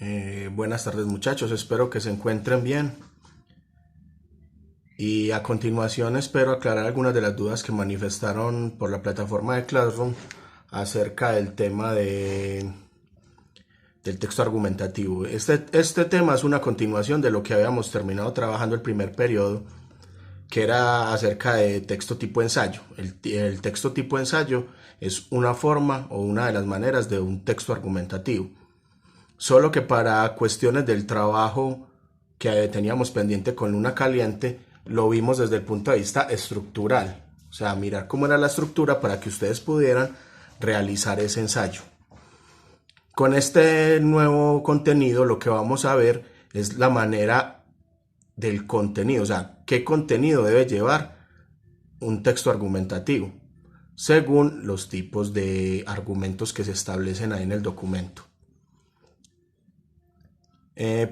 Buenas tardes muchachos, espero que se encuentren bien y a continuación espero aclarar algunas de las dudas que manifestaron por la plataforma de Classroom acerca del tema del texto argumentativo. Este tema es una continuación de lo que habíamos terminado trabajando el primer periodo, que era acerca de texto tipo ensayo. El texto tipo ensayo es una forma o una de las maneras de un texto argumentativo. Solo que para cuestiones del trabajo que teníamos pendiente con Luna Caliente, lo vimos desde el punto de vista estructural. O sea, mirar cómo era la estructura para que ustedes pudieran realizar ese ensayo. Con este nuevo contenido lo que vamos a ver es la manera del contenido. O sea, qué contenido debe llevar un texto argumentativo, según los tipos de argumentos que se establecen ahí en el documento.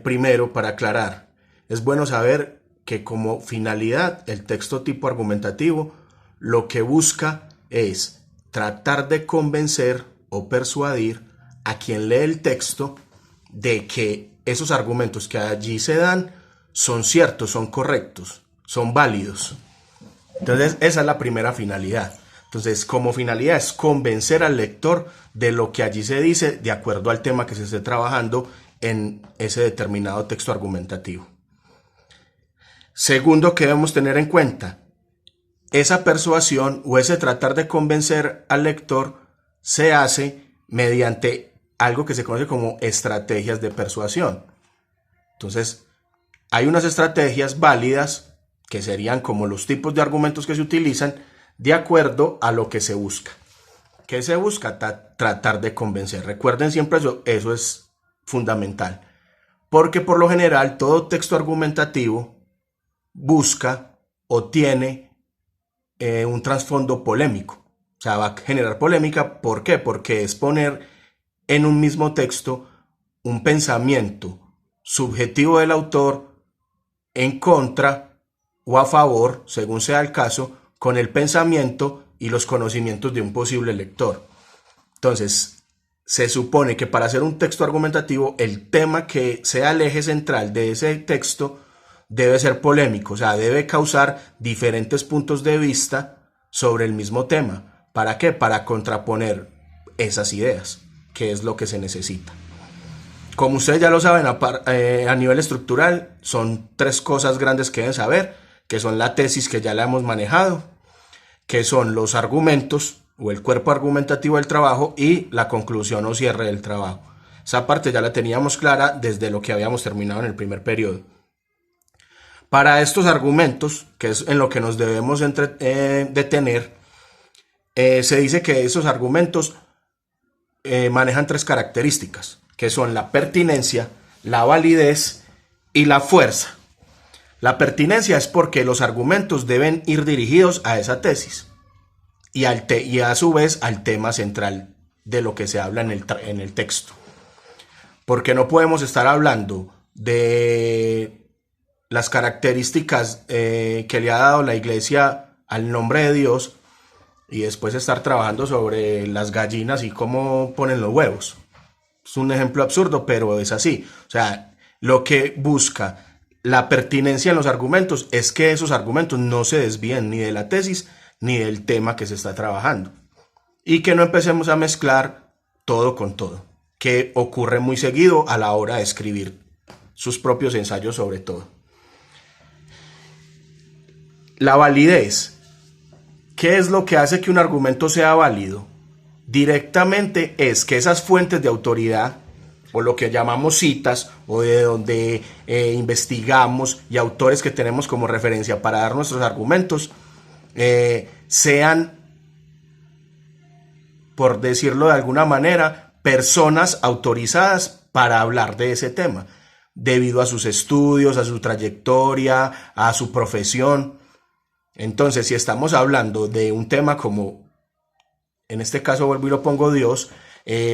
Primero, para aclarar, es bueno saber que como finalidad el texto tipo argumentativo lo que busca es tratar de convencer o persuadir a quien lee el texto de que esos argumentos que allí se dan son ciertos, son correctos, son válidos. Entonces esa es la primera finalidad. Entonces, como finalidad es convencer al lector de lo que allí se dice de acuerdo al tema que se esté trabajando en ese determinado texto argumentativo. Segundo, que debemos tener en cuenta, esa persuasión o ese tratar de convencer al lector se hace mediante algo que se conoce como estrategias de persuasión. Entonces, hay unas estrategias válidas que serían como los tipos de argumentos que se utilizan de acuerdo a lo que se busca. ¿Qué se busca? Tratar de convencer. Recuerden siempre eso es fundamental. Porque por lo general todo texto argumentativo busca o tiene un trasfondo polémico. O sea, va a generar polémica. ¿Por qué? Porque es poner en un mismo texto un pensamiento subjetivo del autor en contra o a favor, según sea el caso, con el pensamiento y los conocimientos de un posible lector. Entonces, se supone que para hacer un texto argumentativo, el tema que sea el eje central de ese texto debe ser polémico, o sea, debe causar diferentes puntos de vista sobre el mismo tema. ¿Para qué? Para contraponer esas ideas, que es lo que se necesita. Como ustedes ya lo saben, a nivel estructural, son tres cosas grandes que deben saber, que son la tesis, que ya la hemos manejado, que son los argumentos o el cuerpo argumentativo del trabajo y la conclusión o cierre del trabajo. Esa parte ya la teníamos clara desde lo que habíamos terminado en el primer periodo. Para estos argumentos, que es en lo que nos debemos detener, se dice que esos argumentos manejan tres características, que son la pertinencia, la validez y la fuerza. La pertinencia es porque los argumentos deben ir dirigidos a esa tesis y a su vez al tema central de lo que se habla en el texto. Porque no podemos estar hablando de las características que le ha dado la Iglesia al nombre de Dios y después estar trabajando sobre las gallinas y cómo ponen los huevos. Es un ejemplo absurdo, pero es así. O sea, lo que busca la pertinencia en los argumentos es que esos argumentos no se desvíen ni de la tesis ni del tema que se está trabajando. Y que no empecemos a mezclar todo con todo, que ocurre muy seguido a la hora de escribir sus propios ensayos sobre todo. La validez. ¿Qué es lo que hace que un argumento sea válido? Directamente es que esas fuentes de autoridad, o lo que llamamos citas, o de donde investigamos, y autores que tenemos como referencia para dar nuestros argumentos, sean, por decirlo de alguna manera, personas autorizadas para hablar de ese tema, debido a sus estudios, a su trayectoria, a su profesión. Entonces, si estamos hablando de un tema como, en este caso vuelvo y lo pongo Dios,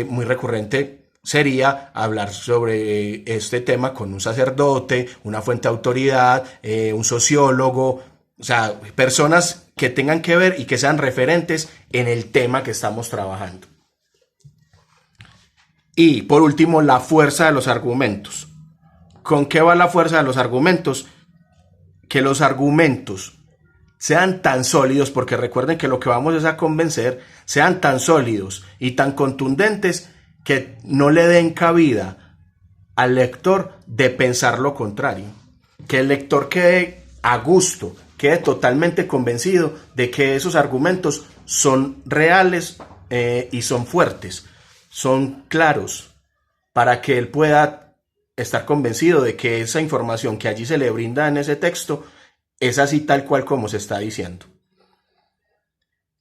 muy recurrente sería hablar sobre este tema con un sacerdote, una fuente de autoridad, un sociólogo, o sea, personas que tengan que ver y que sean referentes en el tema que estamos trabajando. Y por último, la fuerza de los argumentos. ¿Con qué va la fuerza de los argumentos? Que los argumentos sean tan sólidos, porque recuerden que lo que vamos es a convencer, sean tan sólidos y tan contundentes que no le den cabida al lector de pensar lo contrario. Que el lector quede a gusto, quede totalmente convencido de que esos argumentos son reales y son fuertes, son claros, para que él pueda estar convencido de que esa información que allí se le brinda en ese texto es así tal cual como se está diciendo.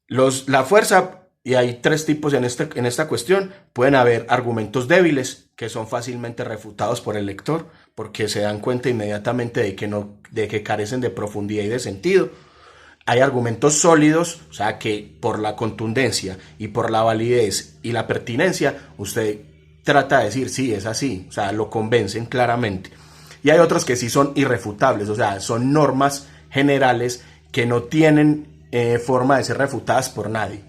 La fuerza, y hay tres tipos en esta cuestión, pueden haber argumentos débiles que son fácilmente refutados por el lector porque se dan cuenta inmediatamente de que carecen de profundidad y de sentido. Hay argumentos sólidos, o sea que por la contundencia y por la validez y la pertinencia usted trata de decir sí, es así, o sea, lo convencen claramente. Y hay otros que sí son irrefutables, o sea, son normas generales que no tienen forma de ser refutadas por nadie.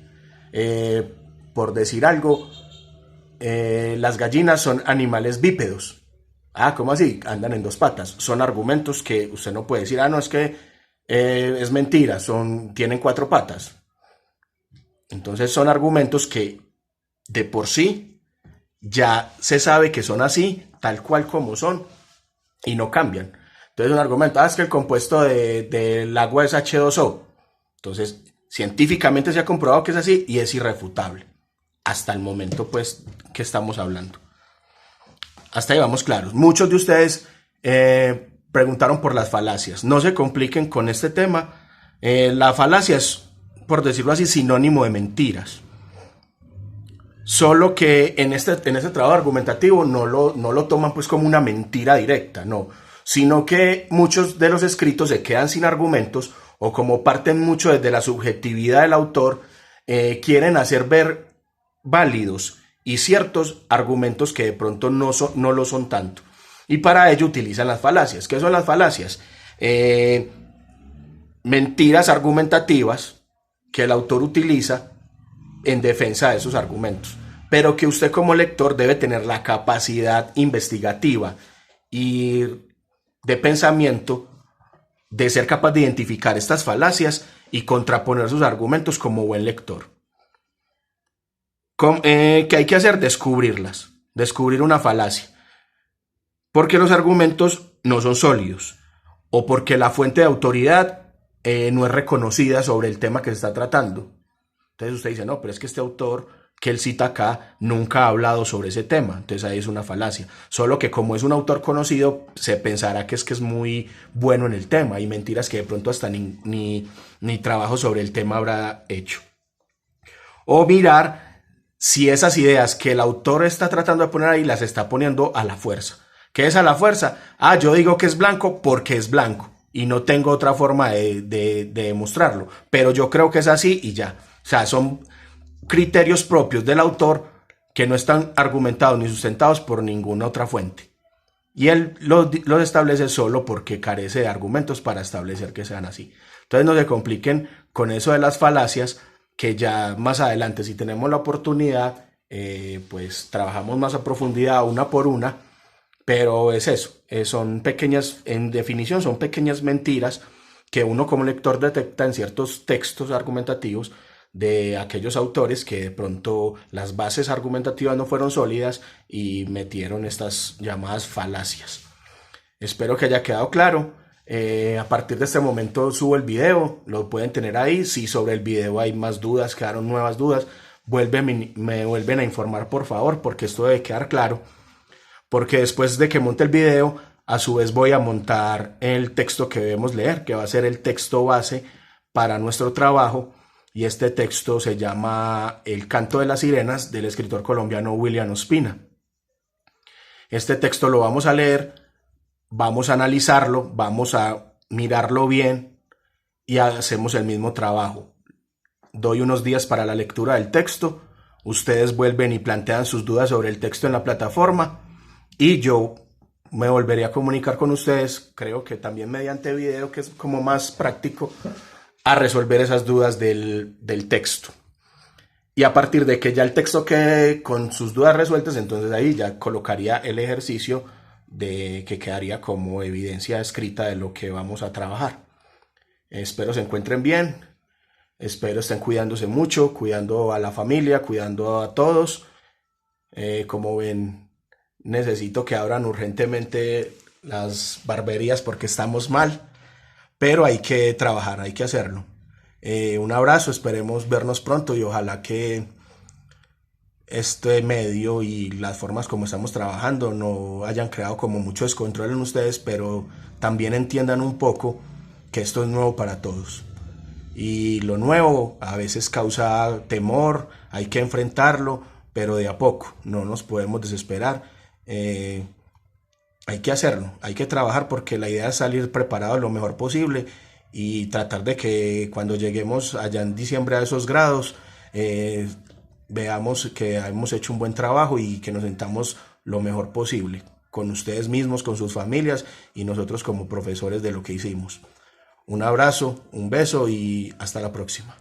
Por decir algo, las gallinas son animales bípedos. Ah, ¿cómo así? Andan en dos patas. Son argumentos que usted no puede decir, no, es que es mentira, tienen cuatro patas. Entonces son argumentos que de por sí ya se sabe que son así, tal cual como son, y no cambian. Entonces un argumento, es que el compuesto del agua es H2O. Entonces, científicamente se ha comprobado que es así y es irrefutable. Hasta el momento, pues, que estamos hablando. Hasta ahí vamos claros. Muchos de ustedes preguntaron por las falacias. No se compliquen con este tema. La falacia es, por decirlo así, sinónimo de mentiras. Solo que en este trabajo argumentativo no lo toman pues como una mentira directa, no, sino que muchos de los escritos se quedan sin argumentos o como parten mucho desde la subjetividad del autor, quieren hacer ver válidos y ciertos argumentos que de pronto no lo son tanto. Y para ello utilizan las falacias. ¿Qué son las falacias? Mentiras argumentativas que el autor utiliza en defensa de esos argumentos, pero que usted como lector debe tener la capacidad investigativa y de pensamiento de ser capaz de identificar estas falacias y contraponer sus argumentos como buen lector. ¿Qué hay que hacer? Descubrir una falacia, porque los argumentos no son sólidos o porque la fuente de autoridad no es reconocida sobre el tema que se está tratando. Entonces usted dice, no, pero es que este autor que él cita acá nunca ha hablado sobre ese tema. Entonces ahí es una falacia. Solo que como es un autor conocido, se pensará que es muy bueno en el tema. Y mentiras que de pronto hasta ni trabajo sobre el tema habrá hecho. O mirar si esas ideas que el autor está tratando de poner ahí las está poniendo a la fuerza. ¿Qué es a la fuerza? Yo digo que es blanco porque es blanco. Y no tengo otra forma de demostrarlo. Pero yo creo que es así y ya. O sea, son criterios propios del autor que no están argumentados ni sustentados por ninguna otra fuente. Y él los establece solo porque carece de argumentos para establecer que sean así. Entonces no se compliquen con eso de las falacias, que ya más adelante, si tenemos la oportunidad, pues trabajamos más a profundidad una por una. Pero es eso, son pequeñas, en definición, son pequeñas mentiras que uno como lector detecta en ciertos textos argumentativos de aquellos autores que de pronto las bases argumentativas no fueron sólidas y metieron estas llamadas falacias. Espero que haya quedado claro. A partir de este momento subo el video, lo pueden tener ahí. Si sobre el video hay más dudas, quedaron nuevas dudas, me vuelven a informar por favor, porque esto debe quedar claro. Porque después de que monte el video, a su vez voy a montar el texto que debemos leer, que va a ser el texto base para nuestro trabajo. Y este texto se llama El canto de las sirenas, del escritor colombiano William Ospina. Este texto lo vamos a leer, vamos a analizarlo, vamos a mirarlo bien y hacemos el mismo trabajo. Doy unos días para la lectura del texto, ustedes vuelven y plantean sus dudas sobre el texto en la plataforma y yo me volveré a comunicar con ustedes, creo que también mediante video, que es como más práctico, a resolver esas dudas del texto. Y a partir de que ya el texto quede con sus dudas resueltas, entonces ahí ya colocaría el ejercicio de que quedaría como evidencia escrita de lo que vamos a trabajar. Espero se encuentren bien, espero estén cuidándose mucho, cuidando a la familia, cuidando a todos. Como ven, necesito que abran urgentemente las barberías porque estamos mal, pero hay que trabajar, hay que hacerlo. Un abrazo, esperemos vernos pronto y ojalá que este medio y las formas como estamos trabajando no hayan creado como mucho descontrol en ustedes, pero también entiendan un poco que esto es nuevo para todos. Y lo nuevo a veces causa temor, hay que enfrentarlo, pero de a poco, no nos podemos desesperar. Eh, Hay que hacerlo, hay que trabajar porque la idea es salir preparado lo mejor posible y tratar de que cuando lleguemos allá en diciembre a esos grados, eh, veamos que hemos hecho un buen trabajo y que nos sentamos lo mejor posible con ustedes mismos, con sus familias y nosotros como profesores de lo que hicimos. Un abrazo, un beso y hasta la próxima.